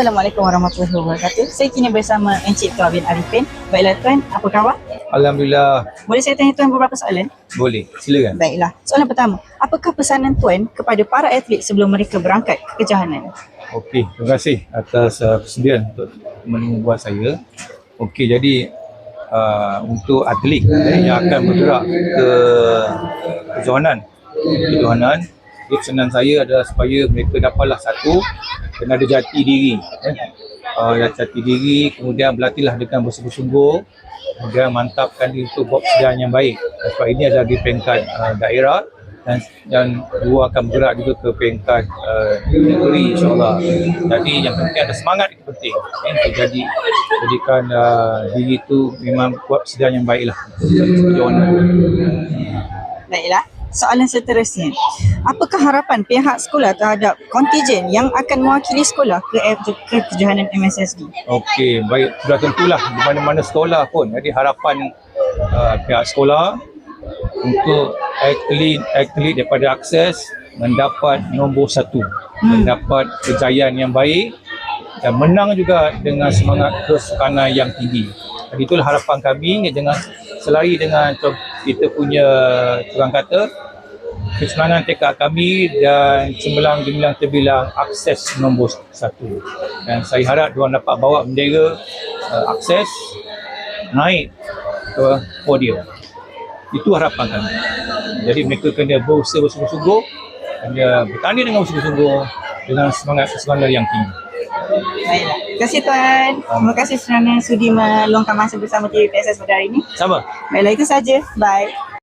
Assalamualaikum warahmatullahi wabarakatuh. Saya kini bersama Encik Tuan bin Arifin. Baiklah Tuan, apa khabar? Alhamdulillah. Boleh saya tanya Tuan beberapa soalan? Boleh, silakan. Baiklah. Soalan pertama, apakah pesanan Tuan kepada para atlet sebelum mereka berangkat ke kejohanan? Okey, terima kasih atas persediaan untuk membuat saya. Okey, jadi untuk atlet yang akan bergerak ke kejohanan, jadi pesanan saya adalah supaya mereka dapatlah satu, kena ada jati diri. Jati diri, kemudian berlatihlah dengan bersungguh-sungguh, kemudian mantapkan diri untuk buat persediaan yang baik. Sebab ini adalah di peringkat daerah dan dua akan bergerak juga ke peringkat negeri, insyaAllah. Jadi yang penting ada semangat, itu penting untuk jadikan diri itu memang buat persediaan yang baiklah untuk kejohanan. Baiklah. Soalan seterusnya, apakah harapan pihak sekolah terhadap kontijen yang akan mewakili sekolah ke kejohanan MSSD? Okey, baik, sudah tentulah di mana-mana sekolah pun. Jadi harapan pihak sekolah untuk atlet daripada Akses mendapat nombor 1, mendapat kejayaan yang baik dan menang juga dengan semangat kesukanan yang tinggi. Jadi itulah harapan kami dengan selari dengan kita punya orang kata kesenangan tekad kami dan cemerlang terbilang Akses nombor 1. Dan saya harap diorang dapat bawa bendera Akses naik ke podium. Itu harapan kami. Jadi mereka kena berusaha bersungguh-sungguh, kena bertanding dengan bersungguh-sungguh dengan semangat kesukanan yang tinggi. Baiklah. Terima kasih Tuan. Terima kasih kerana sudi meluangkan masa bersama TVPSS pada hari ini. Sama. Baiklah, itu saja. Bye.